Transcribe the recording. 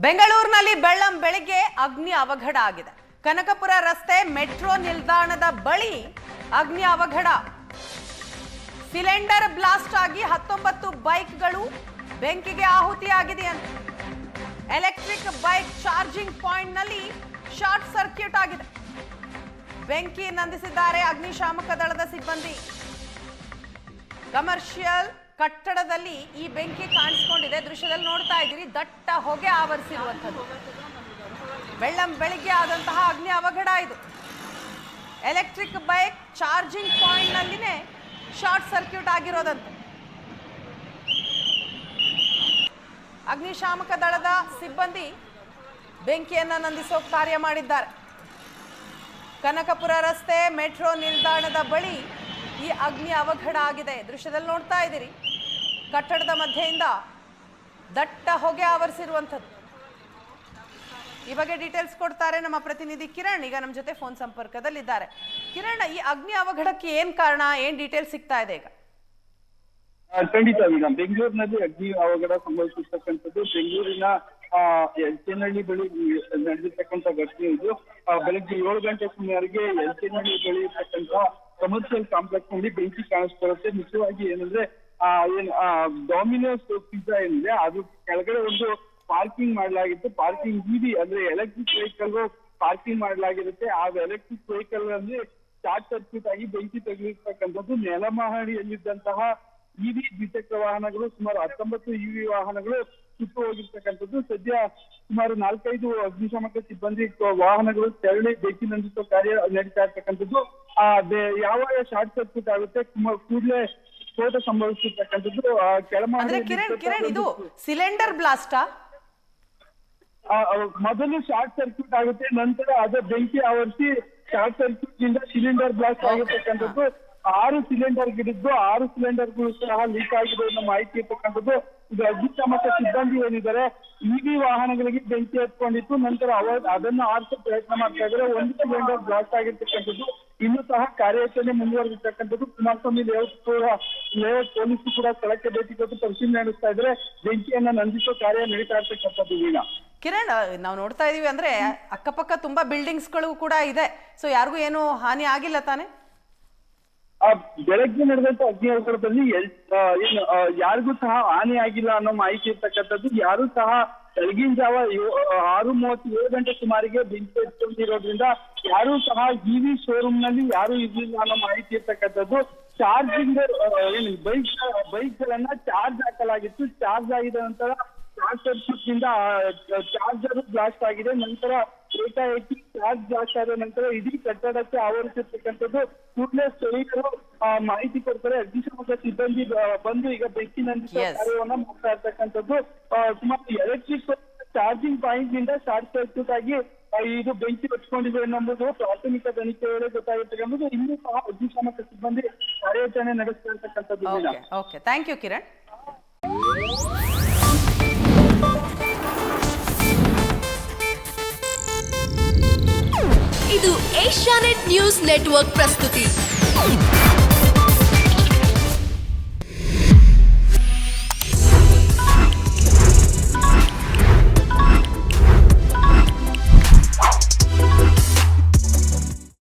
ಬೆಂಗಳೂರಿನಲ್ಲಿ ಬೆಳಿಗ್ಗೆ ಅಗ್ನಿ ಅವಘಡ ಆಗಿದೆ. ಕನಕಪುರ ರಸ್ತೆ ಮೆಟ್ರೋ ನಿಲ್ದಾಣದ ಬಳಿ ಅಗ್ನಿ ಅವಘಡ. ಸಿಲಿಂಡರ್ ಬ್ಲಾಸ್ಟ್ ಆಗಿ 19 ಬೈಕ್ಗಳು ಬೆಂಕಿಗೆ ಆಹುತಿಯಾಗಿದೆ ಅಂತ. ಎಲೆಕ್ಟ್ರಿಕ್ ಬೈಕ್ ಚಾರ್ಜಿಂಗ್ ಪಾಯಿಂಟ್ ನಲ್ಲಿ ಶಾರ್ಟ್ ಸರ್ಕ್ಯೂಟ್ ಆಗಿದೆ. ಬೆಂಕಿ ನಂದಿಸಿದ್ದಾರೆ ಅಗ್ನಿಶಾಮಕ ದಳದ ಸಿಬ್ಬಂದಿ. ಕಮರ್ಷಿಯಲ್ ಕಟ್ಟಡದಲ್ಲಿ ಈ ಬೆಂಕಿ ಕಾಣಿಸಿಕೊಂಡಿದೆ. ದೃಶ್ಯದಲ್ಲಿ ನೋಡ್ತಾ ಇದ್ದೀರಿ, ದಟ್ಟ ಹೊಗೆ ಆವರಿಸಿರುವಂಥದ್ದು. ಬೆಳಿಗ್ಗೆ ಆದಂತಹ ಅಗ್ನಿ ಅವಘಡ ಇದು. ಎಲೆಕ್ಟ್ರಿಕ್ ಬೈಕ್ ಚಾರ್ಜಿಂಗ್ ಪಾಯಿಂಟ್ ನಲ್ಲಿನೇ ಶಾರ್ಟ್ ಸರ್ಕ್ಯೂಟ್ ಆಗಿರೋದಂತೆ. ಅಗ್ನಿಶಾಮಕ ದಳದ ಸಿಬ್ಬಂದಿ ಬೆಂಕಿಯನ್ನ ನಂದಿಸೋ ಕಾರ್ಯ ಮಾಡಿದ್ದಾರೆ. ಕನಕಪುರ ರಸ್ತೆ ಮೆಟ್ರೋ ನಿಲ್ದಾಣದ ಬಳಿ ಈ ಅಗ್ನಿ ಅವಘಡ ಆಗಿದೆ. ದೃಶ್ಯದಲ್ಲಿ ನೋಡ್ತಾ ಇದ್ದೀರಿ, ಕಟ್ಟಡದ ಮಧ್ಯೆಯಿಂದ ದಟ್ಟ ಹೊಗೆ ಆವರಿಸಿರುವಂಥದ್ದು. ಈ ಬಗ್ಗೆ ಡೀಟೇಲ್ಸ್ ಕೊಡ್ತಾರೆ ನಮ್ಮ ಪ್ರತಿನಿಧಿ ಕಿರಣ್. ಈಗ ನಮ್ಮ ಜೊತೆ ಫೋನ್ ಸಂಪರ್ಕದಲ್ಲಿದ್ದಾರೆ. ಕಿರಣ್, ಈ ಅಗ್ನಿ ಅವಘಡಕ್ಕೆ ಏನ್ ಕಾರಣ, ಏನ್ ಡೀಟೇಲ್ಸ್ ಸಿಗ್ತಾ ಇದೆ ಈಗ? ಖಂಡಿತ ಮೇಡಮ್, ಬೆಂಗಳೂರಿನಲ್ಲಿ ಅಗ್ನಿ ಅವಘಡ ಸಂಭವಿಸಿರ್ತಕ್ಕಂಥದ್ದು ಬೆಂಗಳೂರಿನ ಎಲ್ಚೇನಹಳ್ಳಿ ಬಳಿ ನಡೆದಿರ್ತಕ್ಕಂಥ ಘಟನೆ ಇದು. ಬೆಳಗ್ಗೆ 7 ಗಂಟೆ ಸುಮಾರಿಗೆ ಎಲ್ಚೇನಹಳ್ಳಿ ಬಳಿ ಇರ್ತಕ್ಕಂಥ ಕಮರ್ಷಿಯಲ್ ಕಾಂಪ್ಲೆಕ್ಸ್ ನಲ್ಲಿ ಬೆಂಕಿ ಕಾಣಿಸ್ಕೊಳ್ಳುತ್ತೆ. ಮುಖ್ಯವಾಗಿ ಏನಂದ್ರೆ ಡಾಮಿನೋಸ್ ಪಿಜ್ಜಾ ಏನಿದೆ ಅದು ಕೆಳಗಡೆ ಒಂದು ಪಾರ್ಕಿಂಗ್ ಮಾಡಲಾಗಿತ್ತು. ಪಾರ್ಕಿಂಗ್ ಇವಿ ಅಂದ್ರೆ ಎಲೆಕ್ಟ್ರಿಕ್ ವೆಹಿಕಲ್ ಪಾರ್ಕಿಂಗ್ ಮಾಡಲಾಗಿರುತ್ತೆ. ಆ ಎಲೆಕ್ಟ್ರಿಕ್ ವೆಹಿಕಲ್ ಅಲ್ಲಿ ಶಾರ್ಟ್ ಸರ್ಕ್ಯೂಟ್ ಆಗಿ ಬೆಂಕಿ ತಗುಲಿರ್ತಕ್ಕಂಥದ್ದು. ನೆಲಮಹಡಿಯಲ್ಲಿದ್ದಂತಹ ಇವಿ ದ್ವಿಚಕ್ರ ವಾಹನಗಳು, ಸುಮಾರು 19 ಇವಿ ವಾಹನಗಳು ಸುಟ್ಟು ಹೋಗಿರ್ತಕ್ಕಂಥದ್ದು. ಸದ್ಯ ಸುಮಾರು 4-5 ಅಗ್ನಿಶಾಮಕ ಸಿಬ್ಬಂದಿ ವಾಹನಗಳು ತೆರಳಿ ಬೆಂಕಿ ನಂದಿಸುವ ಕಾರ್ಯ ನಡೀತಾ ಇರ್ತಕ್ಕಂಥದ್ದು. ಯಾವಾಗ ಶಾರ್ಟ್ ಸರ್ಕ್ಯೂಟ್ ಆಗುತ್ತೆ ಕೂಡಲೇ ಸ್ಫೋಟ ಸಂಭವಿಸಿರ್ತಕ್ಕಂಥದ್ದು. ಕಿರಣ್, ಇದು ಸಿಲಿಂಡರ್ ಬ್ಲಾಸ್ಟಾ? ಮೊದಲು ಶಾರ್ಟ್ ಸರ್ಕ್ಯೂಟ್ ಆಗುತ್ತೆ, ನಂತರ ಅದೇ ಬೆಂಕಿ ಆವರಿಸಿ ಶಾರ್ಟ್ ಸರ್ಕ್ಯೂಟ್ ನಿಂದ ಸಿಲಿಂಡರ್ ಬ್ಲಾಸ್ಟ್ ಆಗಿರ್ತಕ್ಕಂಥದ್ದು. 6 ಸಿಲಿಂಡರ್ ಗಿಡಿದ್ದು 6 ಸಿಲಿಂಡರ್ಗಳು ಸಹ ಲೀಕ್ ಆಗಿದೆ ಅನ್ನೋ ಮಾಹಿತಿ ಇರ್ತಕ್ಕಂಥದ್ದು. ಇದು ಅಗ್ನಿಶಾಮಕ ಸಿಬ್ಬಂದಿ ಏನಿದ್ದಾರೆ ಇವಿ ವಾಹನಗಳಿಗೆ ಬೆಂಕಿ ಹತ್ಕೊಂಡಿತ್ತು. ನಂತರ ಅದನ್ನು ಆರಿಸೋ ಪ್ರಯತ್ನ ಮಾಡ್ತಾ ಇದ್ದಾರೆ. 1 ಸಿಲಿಂಡರ್ ಬ್ಲಾಸ್ಟ್ ಆಗಿರ್ತಕ್ಕಂಥದ್ದು. ಇನ್ನೂ ಸಹ ಕಾರ್ಯಾಚರಣೆ ಮುಂದುವರೆದಿರ್ತಕ್ಕಂಥದ್ದು. ಕುಮಾರಸ್ವಾಮಿ ಲೇಔಟ್ ಪೊಲೀಸರು ಕೂಡ ಸ್ಥಳಕ್ಕೆ ಭೇಟಿ ಕೊಟ್ಟು ಪರಿಶೀಲನೆ ನಡೆಸ್ತಾ ಇದ್ದಾರೆ. ಬೆಂಕಿಯನ್ನ ನಂದಿಸೋ ಕಾರ್ಯ ನಡೀತಾ ಇರ್ತಕ್ಕಂಥದ್ದು. ವೀಣಾ, ಕಿರಣ್, ನಾವು ನೋಡ್ತಾ ಇದೀವಿ ಅಂದ್ರೆ ಅಕ್ಕಪಕ್ಕ ತುಂಬಾ ಬಿಲ್ಡಿಂಗ್ಸ್ ಗಳು ಕೂಡ ಇದೆ. ಸೊ ಯಾರಿಗೂ ಏನು ಹಾನಿ ಆಗಿಲ್ಲ ತಾನೆ? ಬೆಳಗ್ಗೆ ನಡೆದಂತ ಅಗ್ನಿ ಅವಘಡದಲ್ಲಿ ಯಾರಿಗೂ ಸಹ ಹಾನಿ ಆಗಿಲ್ಲ ಅನ್ನೋ ಮಾಹಿತಿ ಇರ್ತಕ್ಕಂಥದ್ದು. ಯಾರು ಸಹ ಬೆಳಗಿನ ಜಾವ 6:37 ಗಂಟೆ ಸುಮಾರಿಗೆ ಬೆಂಕಿ ಹಚ್ಕೊಂಡಿರೋದ್ರಿಂದ ಯಾರು ಸಹ ಇವಿ ಶೋರೂಮ್ ನಲ್ಲಿ ಯಾರು ಇರ್ಲಿಲ್ಲ ಅನ್ನೋ ಮಾಹಿತಿ ಇರ್ತಕ್ಕಂಥದ್ದು. ಚಾರ್ಜಿಂಗ್ ಬೈಕ್ ಗಳನ್ನ ಚಾರ್ಜ್ ಹಾಕಲಾಗಿತ್ತು. ಚಾರ್ಜ್ ಆಗಿದ ನಂತರ ಶಾರ್ಟ್ ಸರ್ಕ್ಯೂಟ್ ನಿಂದ ಚಾರ್ಜರ್ ಬ್ಲಾಸ್ಟ್ ಆಗಿದೆ. ನಂತರ ಏಕಾಏಕಿ ಚಾರ್ಜ್ ಬ್ಲಾಸ್ಟ್ ಆದ ನಂತರ ಇಡೀ ಕಟ್ಟಡಕ್ಕೆ ಆವರಿಸಿರ್ತಕ್ಕಂಥದ್ದು. ಕೂಡಲೇ ಸ್ಥಳೀಯರು ಮಾಹಿತಿ ಕೊಡ್ತಾರೆ. ಅಗ್ನಿಶಾಮಕ ಸಿಬ್ಬಂದಿ ಬಂದು ಈಗ ಬೆಂಕಿ ನಂದಿಸುವ ಕಾರ್ಯವನ್ನ ಮಾಡ್ತಾ ಇರ್ತಕ್ಕಂಥದ್ದು. ಸುಮಾರು ಎಲೆಕ್ಟ್ರಿಕ್ ಚಾರ್ಜಿಂಗ್ ಪಾಯಿಂಟ್ ನಿಂದ ಶಾರ್ಟ್ ಸರ್ಕ್ಯೂಟ್ ಆಗಿ ಇದು ಬೆಂಕಿ ಹಚ್ಕೊಂಡಿದೆ ಅನ್ನೋದು ಪ್ರಾಥಮಿಕ ತನಿಖೆ ವೇಳೆ ಗೊತ್ತಾಗಿರ್ತಕ್ಕಂಥದ್ದು. ಇನ್ನೂ ಸಹ ಅಗ್ನಿಶಾಮಕ ಸಿಬ್ಬಂದಿ ಕಾರ್ಯಾಚರಣೆ ನಡೆಸ್ತಾ ಇರ್ತಕ್ಕಂಥದ್ದು. Okay, thank you Kiran. ಇದು ಏಷ್ಯಾನೆಟ್ ನ್ಯೂಸ್ ನೆಟ್ವರ್ಕ್ ಪ್ರಸ್ತುತಿ.